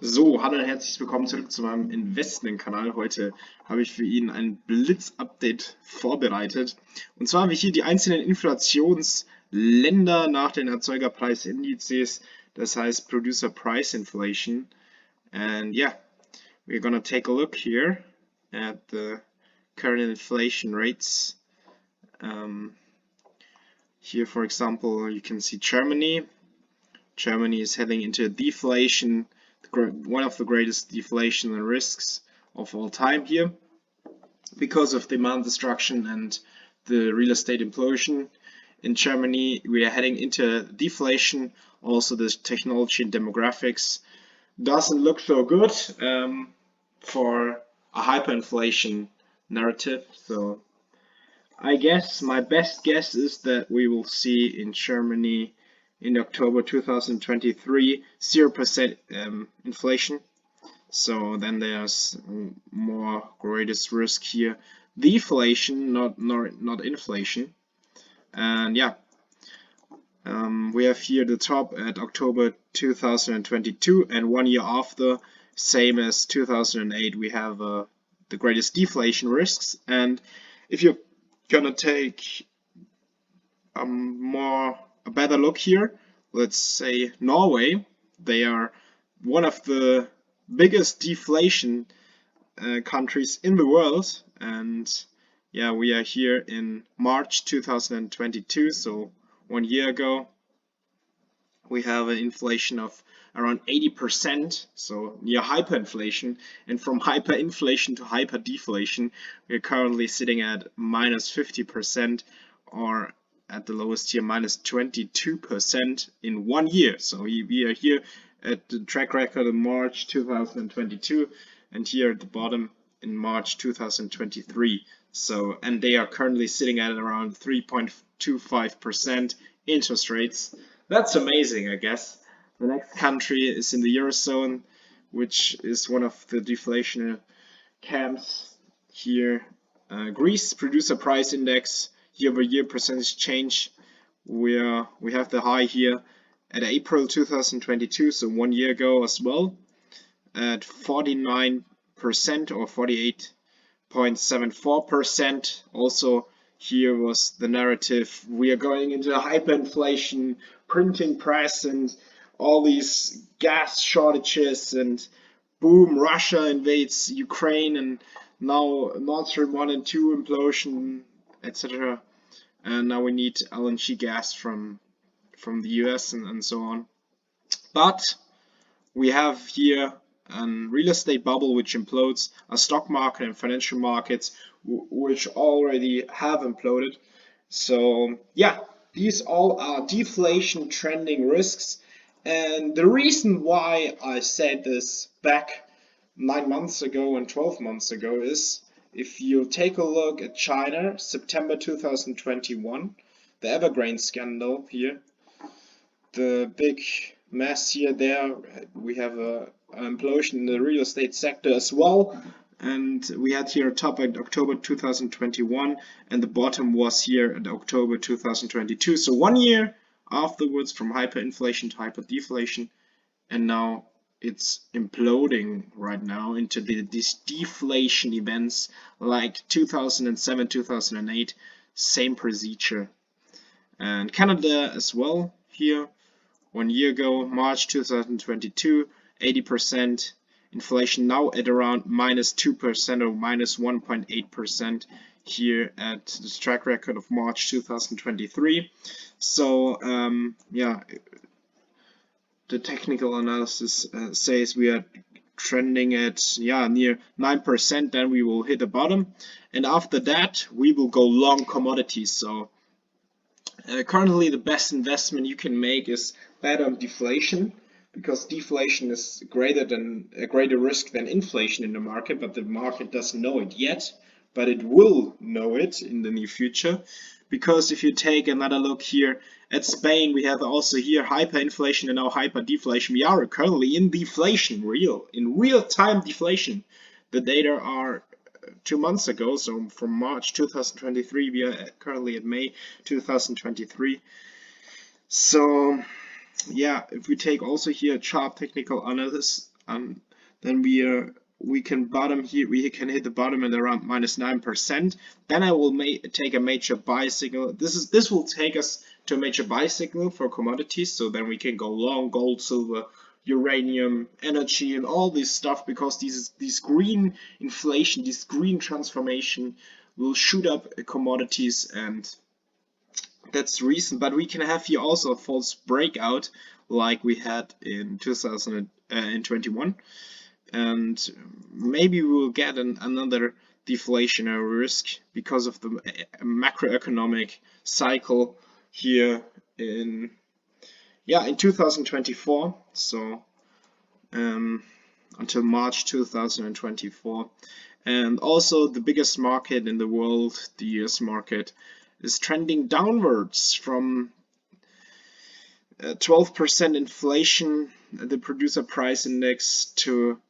So, hallo und herzlich willkommen zurück zu meinem Investment-Kanal. Heute habe ich für ihn ein Blitz-Update vorbereitet. Und zwar haben wir hier die einzelnen Inflationsländer nach den Erzeugerpreisindizes, das heißt Producer Price Inflation. And yeah, we're gonna take a look here at the current inflation rates. Here, for example, you can see Germany. Germany is heading into deflation, one of the greatest deflation risks of all time here, because of demand destruction and the real estate implosion. In Germany, we are heading into deflation. Also, the technology and demographics doesn't look so good for a hyperinflation narrative. So, I guess my best guess is that we will see in Germany in October 2023 0% inflation. So then there's more greatest risk here, deflation, not inflation. And yeah, we have here the top at October 2022, and 1 year after, same as 2008, we have the greatest deflation risks. And if you're gonna take a better look here, let's say Norway, they are one of the biggest deflation countries in the world. And yeah, we are here in March 2022, so 1 year ago. We have an inflation of around 80%, so near hyperinflation. And from hyperinflation to hyperdeflation, we're currently sitting at minus 50%, or at the lowest here, minus 22% in 1 year. So we are here at the track record in March 2022, and here at the bottom in March 2023. So, and they are currently sitting at around 3.25% interest rates. That's amazing, I guess. The next country is in the Eurozone, which is one of the deflation camps here. Greece producer price index year-over-year percentage change. We have the high here at April 2022, so 1 year ago as well, at 49% or 48.74%. Also, here was the narrative: we are going into hyperinflation, printing press, and all these gas shortages, and boom, Russia invades Ukraine, and now Nord Stream 1 and 2 implosion, etc. And now we need LNG gas from the US and so on. But we have here a real estate bubble which implodes, a stock market and financial markets which already have imploded. So yeah, these all are deflation trending risks. And the reason why I said this back 9 months ago and 12 months ago is, if you take a look at China, September 2021, the Evergrande scandal here, the big mess here, there we have an implosion in the real estate sector as well. And we had here a top at October 2021, and the bottom was here at October 2022. So 1 year afterwards, from hyperinflation to hyperdeflation, and now it's imploding right now into these deflation events like 2007, 2008, same procedure. And Canada as well here, 1 year ago, March 2022, 80% inflation, now at around minus 2% or minus 1.8% here at the track record of March 2023. So yeah, the technical analysis says we are trending at near 9%, then we will hit the bottom, and after that we will go long commodities. So currently the best investment you can make is bet on deflation, because deflation is a greater risk than inflation in the market, but the market doesn't know it yet, but it will know it in the near future. Because if you take another look here at Spain, we have also here hyperinflation and now hyperdeflation. We are currently in deflation, in real time deflation. The data are 2 months ago, so from March 2023, we are currently at May 2023. So yeah, if we take also here chart technical then we can bottom here. We can hit the bottom at around -9%. Then I will take a major buy signal. This will take us to a major buy signal for commodities. So then we can go long gold, silver, uranium, energy, and all this stuff, because these green inflation, this green transformation will shoot up commodities, and that's the reason. But we can have here also a false breakout like we had in 2021, and maybe we will get another deflationary risk because of the macroeconomic cycle here in 2024. So until March 2024. And also the biggest market in the world, the US market, is trending downwards from 12% inflation, the producer price index, to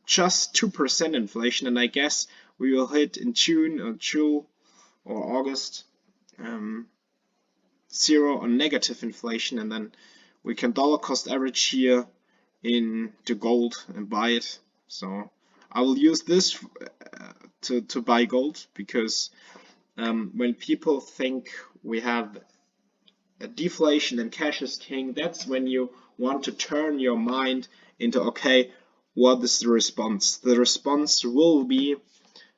just 2% inflation. And I guess we will hit in June or August 0 or negative inflation, and then we can dollar cost average here into gold and buy it. So I will use this to buy gold, because when people think we have a deflation and cash is king, that's when you want to turn your mind into, okay, what is the response? The response will be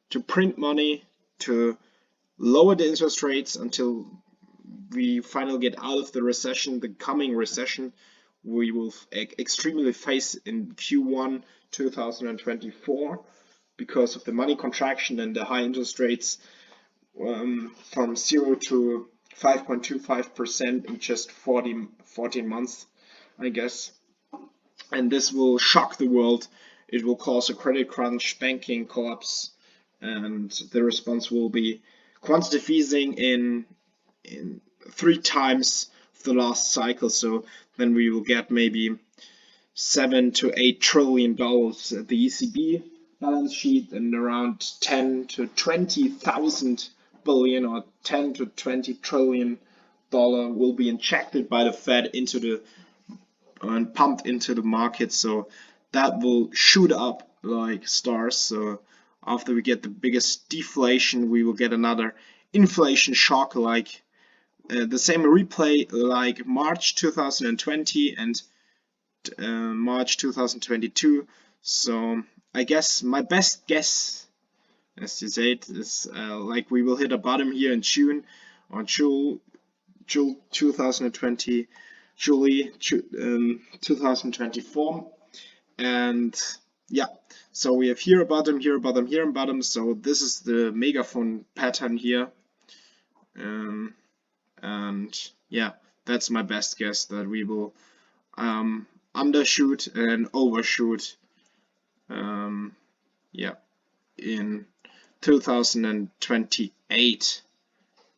to print money, to lower the interest rates until we finally get out of the recession, the coming recession we will extremely face in Q1 2024 because of the money contraction and the high interest rates, from 0 to 5.25% in just 14 months, I guess. And this will shock the world. It will cause a credit crunch, banking collapse, and the response will be quantitative easing in 3 times the last cycle. So then we will get maybe $7 to $8 trillion at the ECB balance sheet, and around 10 to 20,000 billion or 10 to 20 trillion dollar will be injected by the Fed into the and pumped into the market. So that will shoot up like stars. So after we get the biggest deflation, we will get another inflation shock, like the same replay like March 2020 and March 2022. So I guess my best guess, as you said, is like we will hit a bottom here in June or July 2020, July 2024, and yeah. So we have here a bottom, here a bottom, here a bottom. So this is the megaphone pattern here. And yeah, that's my best guess, that we will undershoot and overshoot in 2028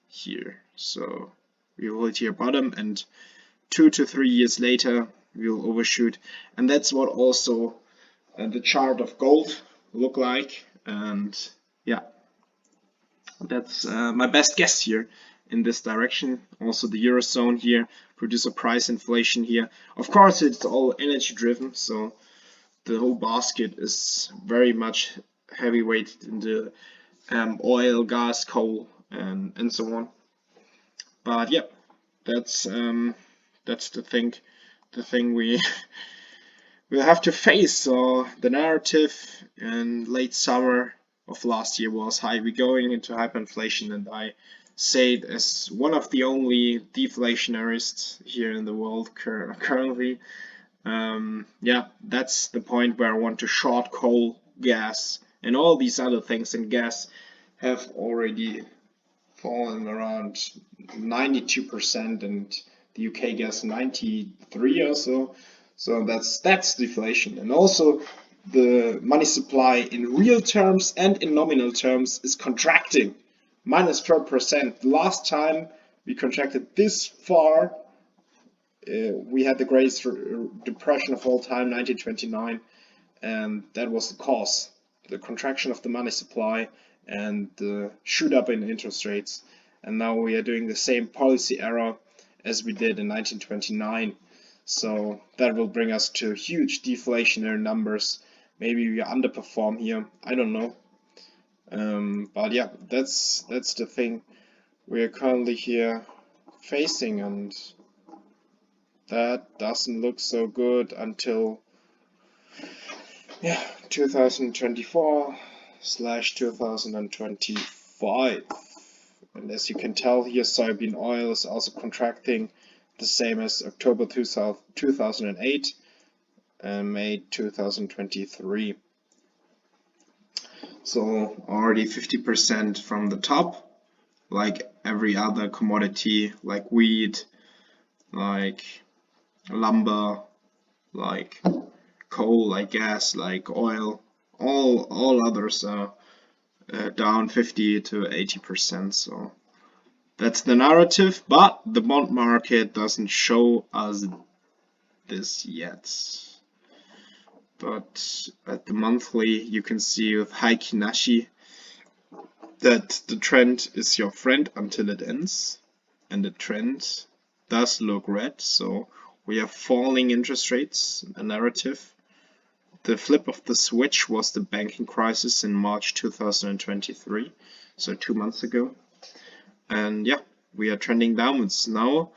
here. So we will hit here bottom, and 2 to 3 years later we will overshoot, and that's what also the chart of gold look like. And yeah, that's my best guess here in this direction. Also the Eurozone here, producer price inflation here. Of course it's all energy driven, so the whole basket is very much heavyweight in the oil, gas, coal, and so on. But yeah, that's the thing we we'll have to face. So the narrative in late summer of last year was we're going into hyperinflation, and I say it as one of the only deflationarists here in the world currently. Yeah, that's the point where I want to short coal, gas, and all these other things, and gas have already fallen around 92%, and the UK gas 93 or so. So that's deflation. And also the money supply in real terms and in nominal terms is contracting, -12%. The last time we contracted this far, we had the greatest depression of all time, 1929, and that was the cause, the contraction of the money supply and the shoot up in interest rates. And now we are doing the same policy error as we did in 1929. So that will bring us to huge deflationary numbers. Maybe we underperform here. I don't know. But yeah, that's the thing we are currently here facing, and that doesn't look so good until 2024/2025. And as you can tell here, soybean oil is also contracting, the same as October 2008 and May 2023. So already 50% from the top, like every other commodity, like wheat, like lumber, like coal, like gas, like oil. All others are down 50 to 80%. So that's the narrative, but the bond market doesn't show us this yet. But at the monthly, you can see with Heikki Nashi that the trend is your friend until it ends, and the trend does look red. So we have falling interest rates, a narrative. The flip of the switch was the banking crisis in March 2023, so 2 months ago. And yeah, we are trending downwards now.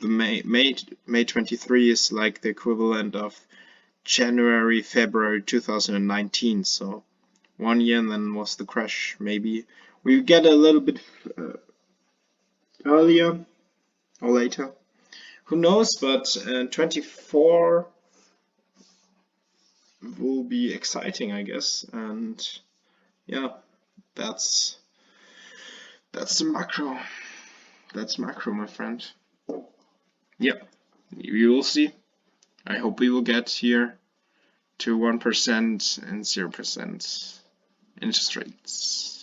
The May 23 is like the equivalent of January, February 2019. So 1 year, and then was the crash. Maybe we get a little bit earlier or later. Who knows? But 24 will be exciting, I guess. And yeah, that's the macro. That's macro, my friend. Yeah, we will see. I hope we will get here to 1% and 0% interest rates.